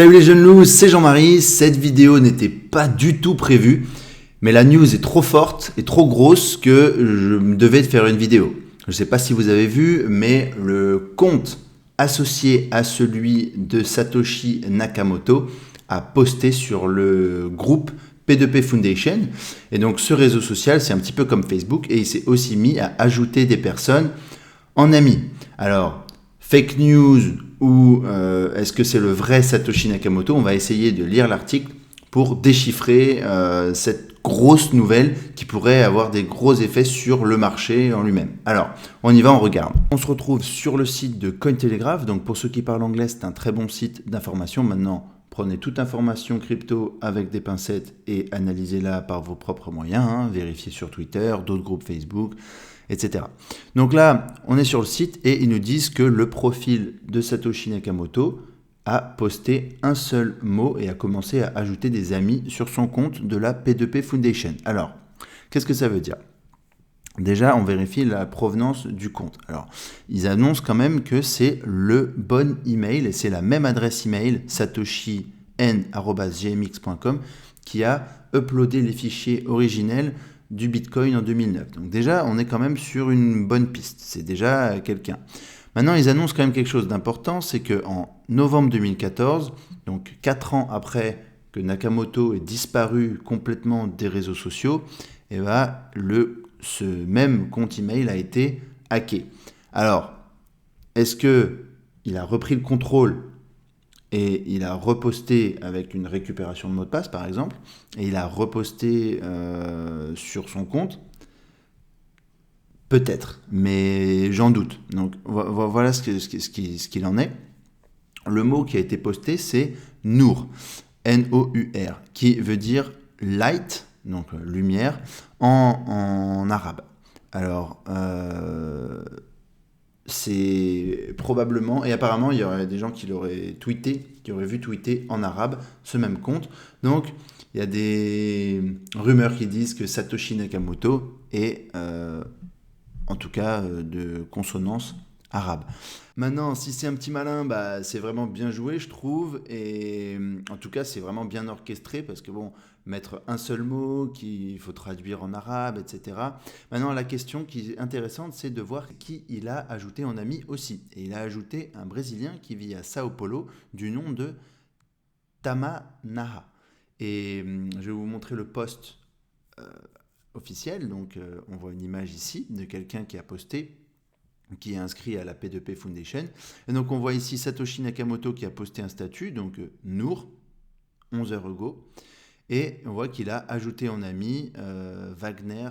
Salut les jeunes loups, c'est Jean-Marie. Cette vidéo n'était pas du tout prévue, mais la news est trop forte et trop grosse que je me devais de faire une vidéo. Je ne sais pas si vous avez vu, mais le compte associé à celui de Satoshi Nakamoto a posté sur le groupe P2P Foundation. Et donc ce réseau social, c'est un petit peu comme Facebook et il s'est aussi mis à ajouter des personnes en amis. Alors, fake news ou est-ce que c'est le vrai Satoshi Nakamoto? On va essayer de lire l'article pour déchiffrer cette grosse nouvelle qui pourrait avoir des gros effets sur le marché en lui-même. Alors, on y va, on regarde. On se retrouve sur le site de Cointelegraph. Donc, pour ceux qui parlent anglais, c'est un très bon site d'information. Maintenant, prenez toute information crypto avec des pincettes et analysez-la par vos propres moyens. Vérifiez sur Twitter, d'autres groupes Facebook, etc. Donc là, on est sur le site et ils nous disent que le profil de Satoshi Nakamoto a posté un seul mot et a commencé à ajouter des amis sur son compte de la P2P Foundation. Alors, qu'est-ce que ça veut dire ? Déjà, on vérifie la provenance du compte. Alors, ils annoncent quand même que c'est le bon email et c'est la même adresse email satoshi.n@gmx.com qui a uploadé les fichiers originels du Bitcoin en 2009. Donc déjà, on est quand même sur une bonne piste. C'est déjà quelqu'un. Maintenant, ils annoncent quand même quelque chose d'important, c'est qu'en novembre 2014, donc 4 ans après que Nakamoto ait disparu complètement des réseaux sociaux, et ce même compte email a été hacké. Alors, est-ce qu'il a repris le contrôle et il a reposté avec une récupération de mot de passe, par exemple, et il a reposté sur son compte? Peut-être, mais j'en doute. Donc voilà ce qu'il en est. Le mot qui a été posté, c'est Nour, N-O-U-R, qui veut dire light, donc lumière, en arabe. Alors, c'est probablement, et apparemment, il y aurait des gens qui l'auraient tweeté, qui auraient vu tweeter en arabe ce même compte. Donc, il y a des rumeurs qui disent que Satoshi Nakamoto est, en tout cas, de consonance arabe. Maintenant, si c'est un petit malin, c'est vraiment bien joué, je trouve, et en tout cas, c'est vraiment bien orchestré, parce que bon, mettre un seul mot qu'il faut traduire en arabe, etc. Maintenant, la question qui est intéressante, c'est de voir qui il a ajouté en ami aussi. Et il a ajouté un Brésilien qui vit à Sao Paulo, du nom de Tamanaha. Et je vais vous montrer le post officiel. Donc, on voit une image ici de quelqu'un qui a posté, qui est inscrit à la P2P Foundation. Et donc, on voit ici Satoshi Nakamoto qui a posté un statut, donc Nour, 11h ago. Et on voit qu'il a ajouté en ami Wagner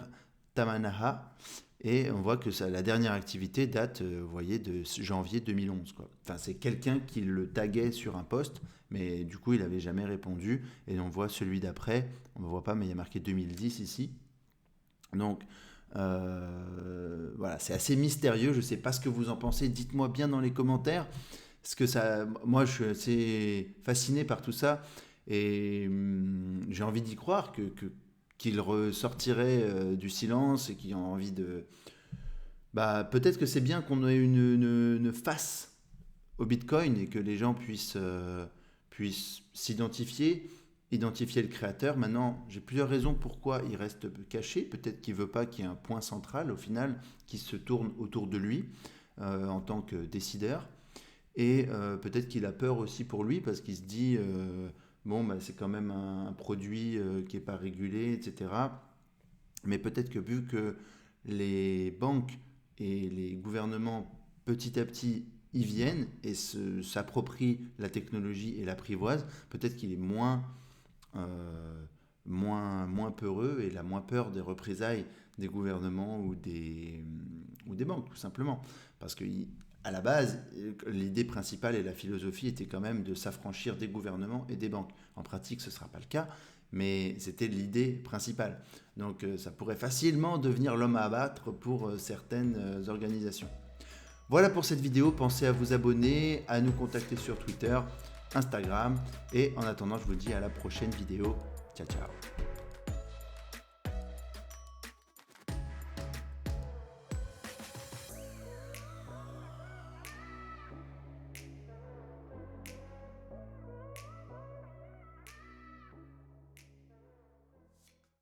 Tamanaha. Et on voit que la dernière activité date, vous voyez, de janvier 2011. Quoi. Enfin, c'est quelqu'un qui le taguait sur un post, mais du coup, il n'avait jamais répondu. Et on voit celui d'après, on ne voit pas, mais il y a marqué 2010 ici. Donc, voilà, c'est assez mystérieux. Je ne sais pas ce que vous en pensez. Dites-moi bien dans les commentaires. Parce que moi, je suis assez fasciné par tout ça. Et j'ai envie d'y croire qu'il ressortirait du silence et qu'il a envie de... peut-être que c'est bien qu'on ait une face au Bitcoin et que les gens puissent s'identifier, identifier le créateur. Maintenant, j'ai plusieurs raisons pourquoi il reste caché. Peut-être qu'il ne veut pas qu'il y ait un point central, au final, qui se tourne autour de lui en tant que décideur. Et peut-être qu'il a peur aussi pour lui parce qu'il se dit... c'est quand même un produit qui n'est pas régulé, etc. Mais peut-être que vu que les banques et les gouvernements, petit à petit, y viennent et s'approprient la technologie et l'apprivoisent, peut-être qu'il est moins peureux et il a moins peur des représailles des gouvernements ou des banques, tout simplement. Parce que à la base, l'idée principale et la philosophie était quand même de s'affranchir des gouvernements et des banques. En pratique, ce ne sera pas le cas, mais c'était l'idée principale. Donc ça pourrait facilement devenir l'homme à abattre pour certaines organisations. Voilà pour cette vidéo, pensez à vous abonner, à nous contacter sur Twitter, Instagram, et en attendant, je vous dis à la prochaine vidéo. Ciao, ciao.